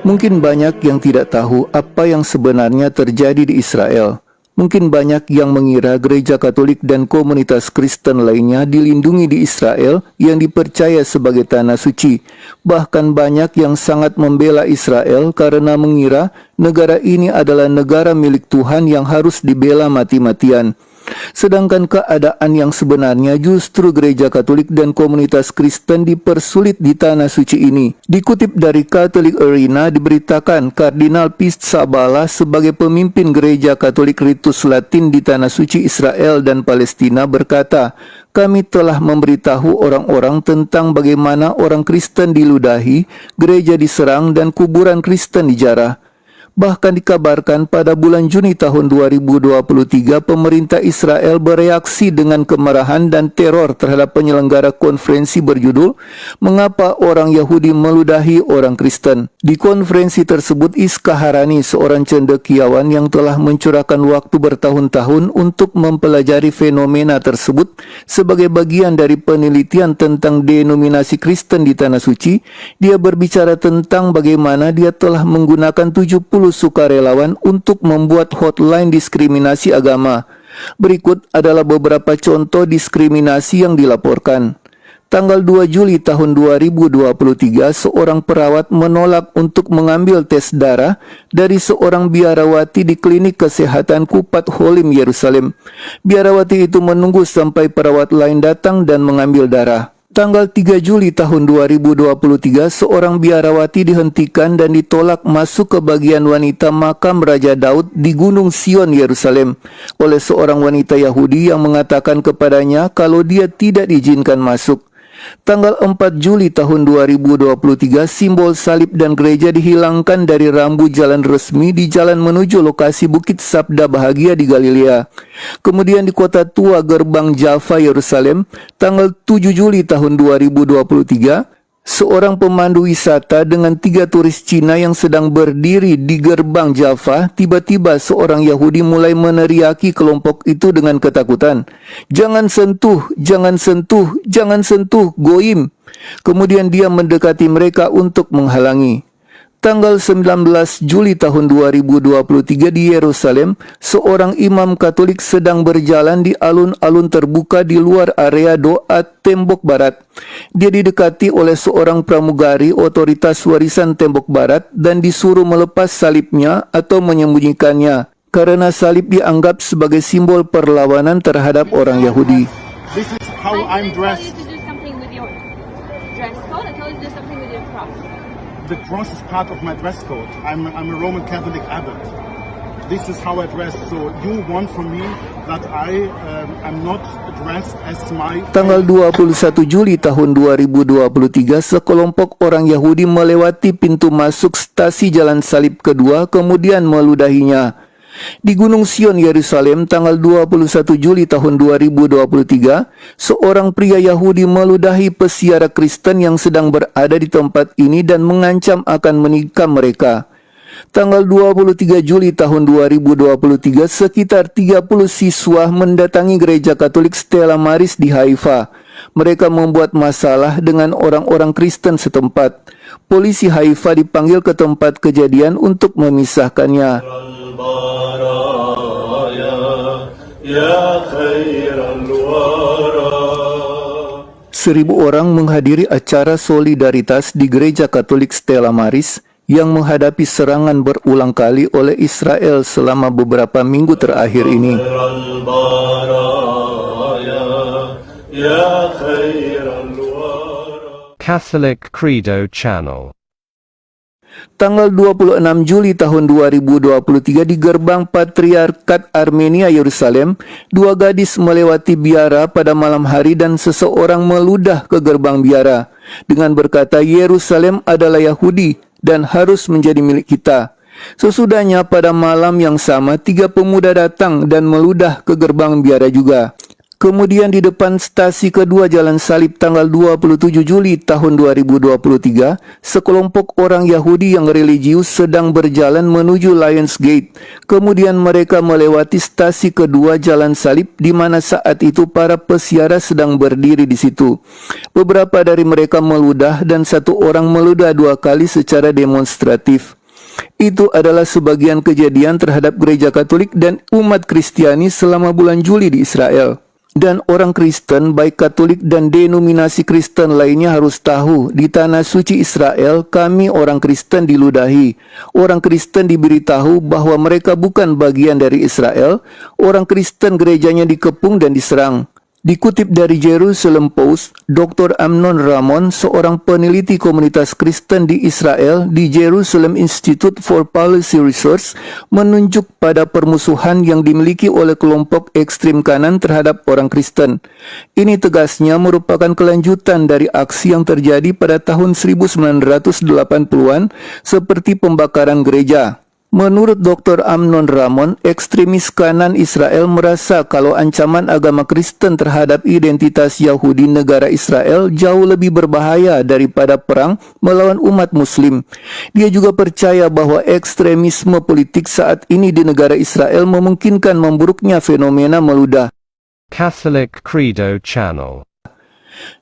Mungkin banyak yang tidak tahu apa yang sebenarnya terjadi di Israel. Mungkin banyak yang mengira gereja Katolik dan komunitas Kristen lainnya dilindungi di Israel yang dipercaya sebagai tanah suci. Bahkan banyak yang sangat membela Israel karena mengira negara ini adalah negara milik Tuhan yang harus dibela mati-matian. Sedangkan keadaan yang sebenarnya justru gereja Katolik dan komunitas Kristen dipersulit di tanah suci ini. Dikutip dari Catholic Arena, diberitakan Kardinal Pizzaballa sebagai pemimpin gereja Katolik Ritus Latin di tanah suci Israel dan Palestina berkata, "Kami telah memberitahu orang-orang tentang bagaimana orang Kristen diludahi, gereja diserang, dan kuburan Kristen dijarah. Bahkan dikabarkan pada bulan Juni tahun 2023, pemerintah Israel bereaksi dengan kemarahan dan teror terhadap penyelenggara konferensi berjudul "Mengapa Orang Yahudi Meludahi Orang Kristen?" Di konferensi tersebut, Iska Harani, seorang cendekiawan yang telah mencurahkan waktu bertahun-tahun untuk mempelajari fenomena tersebut sebagai bagian dari penelitian tentang denominasi Kristen di Tanah Suci, dia berbicara tentang bagaimana dia telah menggunakan 70 sukarelawan untuk membuat hotline diskriminasi agama. Berikut adalah beberapa contoh diskriminasi yang dilaporkan. Tanggal 2 Juli tahun 2023, seorang perawat menolak untuk mengambil tes darah dari seorang biarawati di klinik kesehatan Kupat Holim, Yerusalem. Biarawati itu menunggu sampai perawat lain datang dan mengambil darah. Tanggal 3 Juli tahun 2023, seorang biarawati dihentikan dan ditolak masuk ke bagian wanita makam Raja Daud di Gunung Sion, Yerusalem, oleh seorang wanita Yahudi yang mengatakan kepadanya kalau dia tidak diizinkan masuk. Tanggal 4 Juli tahun 2023, simbol salib dan gereja dihilangkan dari rambu jalan resmi di jalan menuju lokasi Bukit Sabda Bahagia di Galilea. Kemudian di kota tua Gerbang Jaffa, Yerusalem, tanggal 7 Juli tahun 2023, seorang pemandu wisata dengan 3 turis Cina yang sedang berdiri di Gerbang Jaffa, tiba-tiba seorang Yahudi mulai meneriaki kelompok itu dengan ketakutan, "Jangan sentuh, jangan sentuh, jangan sentuh, goim." Kemudian dia mendekati mereka untuk menghalangi. Tanggal 19 Juli tahun 2023 di Yerusalem, seorang imam Katolik sedang berjalan di alun-alun terbuka di luar area doa Tembok Barat. Dia didekati oleh seorang pramugari otoritas warisan Tembok Barat dan disuruh melepas salibnya atau menyembunyikannya, karena salib dianggap sebagai simbol perlawanan terhadap orang Yahudi. This is how I'm dressed. I told you to do something with your dress code. I told you to do something with your cross. The cross is part of my dress code. I'm a Roman Catholic abbot. This is how I dress. So you want from me that I'm not dressed as my... Tanggal 21 Juli tahun 2023, sekelompok orang Yahudi melewati pintu masuk stasi Jalan Salib kedua, kemudian meludahinya. Di Gunung Sion, Yerusalem, tanggal 21 Juli tahun 2023, seorang pria Yahudi meludahi pesiara Kristen yang sedang berada di tempat ini dan mengancam akan menikam mereka. Tanggal 23 Juli tahun 2023, sekitar 30 siswa mendatangi gereja Katolik Stella Maris di Haifa. Mereka membuat masalah dengan orang-orang Kristen setempat. Polisi Haifa dipanggil ke tempat kejadian untuk memisahkannya. Seribu orang menghadiri acara solidaritas di gereja Katolik Stella Maris yang menghadapi serangan berulang kali oleh Israel selama beberapa minggu terakhir ini. Catholic Credo Channel. Tanggal 26 Juli tahun 2023 di Gerbang Patriarkat Armenia, Yerusalem, 2 gadis melewati biara pada malam hari dan seseorang meludah ke gerbang biara dengan berkata, "Yerusalem adalah Yahudi dan harus menjadi milik kita." Sesudahnya pada malam yang sama, 3 pemuda datang dan meludah ke gerbang biara juga. Kemudian di depan stasi kedua Jalan Salib tanggal 27 Juli tahun 2023, sekelompok orang Yahudi yang religius sedang berjalan menuju Lions Gate. Kemudian mereka melewati stasi kedua Jalan Salib di mana saat itu para pesiara sedang berdiri di situ. Beberapa dari mereka meludah dan satu orang meludah 2 kali secara demonstratif. Itu adalah sebagian kejadian terhadap gereja Katolik dan umat Kristiani selama bulan Juli di Israel. Dan orang Kristen, baik Katolik dan denominasi Kristen lainnya harus tahu, di tanah suci Israel, kami orang Kristen diludahi. Orang Kristen diberitahu bahwa mereka bukan bagian dari Israel. Orang Kristen gerejanya dikepung dan diserang. Dikutip dari Jerusalem Post, Dr. Amnon Ramon, seorang peneliti komunitas Kristen di Israel di Jerusalem Institute for Policy Research, menunjuk pada permusuhan yang dimiliki oleh kelompok ekstrim kanan terhadap orang Kristen. Ini tegasnya merupakan kelanjutan dari aksi yang terjadi pada tahun 1980-an seperti pembakaran gereja. Menurut Dr. Amnon Ramon, ekstremis kanan Israel merasa kalau ancaman agama Kristen terhadap identitas Yahudi negara Israel jauh lebih berbahaya daripada perang melawan umat Muslim. Dia juga percaya bahwa ekstremisme politik saat ini di negara Israel memungkinkan memburuknya fenomena meludah. Catholic Credo Channel.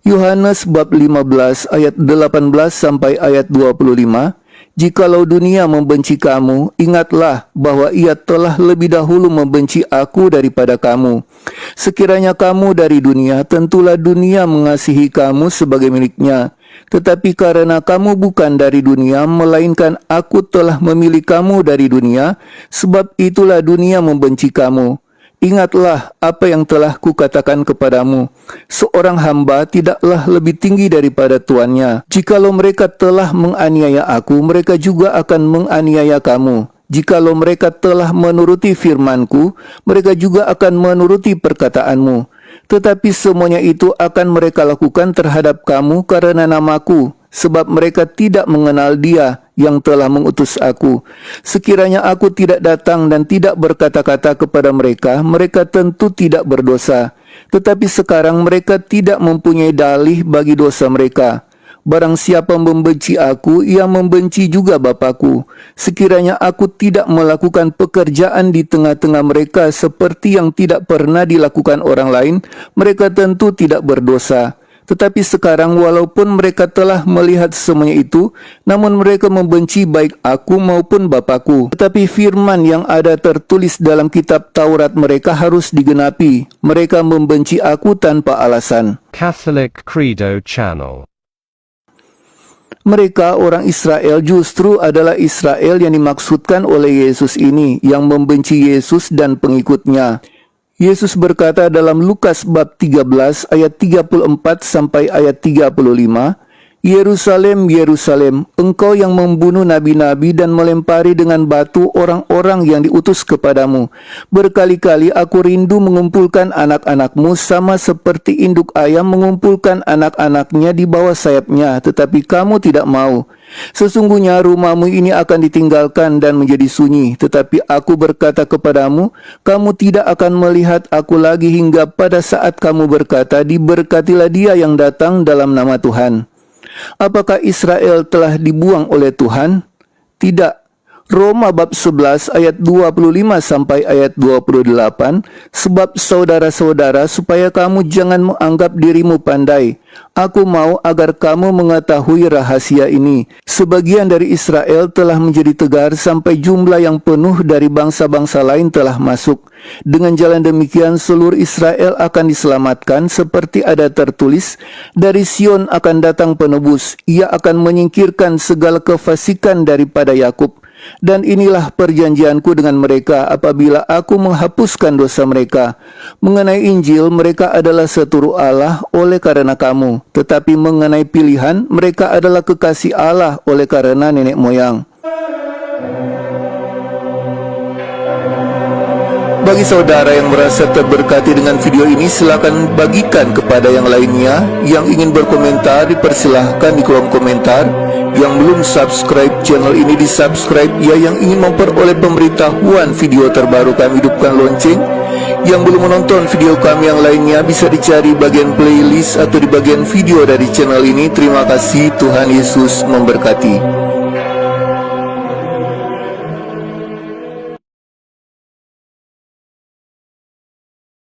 Yohanes bab 15 ayat 18 sampai ayat 25. Jikalau dunia membenci kamu, ingatlah bahwa ia telah lebih dahulu membenci aku daripada kamu. Sekiranya kamu dari dunia, tentulah dunia mengasihi kamu sebagai miliknya. Tetapi karena kamu bukan dari dunia, melainkan aku telah memilih kamu dari dunia, sebab itulah dunia membenci kamu. Ingatlah apa yang telah kukatakan kepadamu. Seorang hamba tidaklah lebih tinggi daripada tuannya. Jikalau mereka telah menganiaya aku, mereka juga akan menganiaya kamu. Jikalau mereka telah menuruti firmanku, mereka juga akan menuruti perkataanmu. Tetapi semuanya itu akan mereka lakukan terhadap kamu karena namaku, sebab mereka tidak mengenal Dia yang telah mengutus aku. Sekiranya aku tidak datang dan tidak berkata-kata kepada mereka, mereka tentu tidak berdosa. Tetapi sekarang mereka tidak mempunyai dalih bagi dosa mereka. Barang siapa membenci aku, ia membenci juga Bapakku. Sekiranya aku tidak melakukan pekerjaan di tengah-tengah mereka seperti yang tidak pernah dilakukan orang lain, mereka tentu tidak berdosa. Tetapi sekarang walaupun mereka telah melihat semuanya itu, namun mereka membenci baik aku maupun Bapakku. Tetapi firman yang ada tertulis dalam kitab Taurat mereka harus digenapi. Mereka membenci aku tanpa alasan. Catholic Credo Channel. Mereka orang Israel justru adalah Israel yang dimaksudkan oleh Yesus ini, yang membenci Yesus dan pengikutnya. Yesus berkata dalam Lukas bab 13 ayat 34 sampai ayat 35, Yerusalem, Yerusalem, engkau yang membunuh nabi-nabi dan melempari dengan batu orang-orang yang diutus kepadamu. Berkali-kali aku rindu mengumpulkan anak-anakmu sama seperti induk ayam mengumpulkan anak-anaknya di bawah sayapnya, tetapi kamu tidak mau. Sesungguhnya rumahmu ini akan ditinggalkan dan menjadi sunyi, tetapi aku berkata kepadamu, kamu tidak akan melihat aku lagi hingga pada saat kamu berkata, diberkatilah dia yang datang dalam nama Tuhan. Apakah Israel telah dibuang oleh Tuhan? Tidak. Roma bab 11 ayat 25 sampai ayat 28, sebab saudara-saudara supaya kamu jangan menganggap dirimu pandai. Aku mau agar kamu mengetahui rahasia ini. Sebagian dari Israel telah menjadi tegar sampai jumlah yang penuh dari bangsa-bangsa lain telah masuk. Dengan jalan demikian seluruh Israel akan diselamatkan seperti ada tertulis, dari Sion akan datang penebus, ia akan menyingkirkan segala kefasikan daripada Yakub. Dan inilah perjanjianku dengan mereka apabila aku menghapuskan dosa mereka. Mengenai Injil, mereka adalah seturuh Allah oleh karena kamu. Tetapi mengenai pilihan, mereka adalah kekasih Allah oleh karena nenek moyang. Bagi saudara yang merasa terberkati dengan video ini, silakan bagikan kepada yang lainnya. Yang ingin berkomentar, dipersilahkan di kolom komentar. Yang belum subscribe channel ini di-subscribe ya. Yang ingin memperoleh pemberitahuan video terbaru kami, hidupkan lonceng. Yang belum menonton video kami yang lainnya bisa dicari bagian playlist atau di bagian video dari channel ini. Terima kasih, Tuhan Yesus memberkati.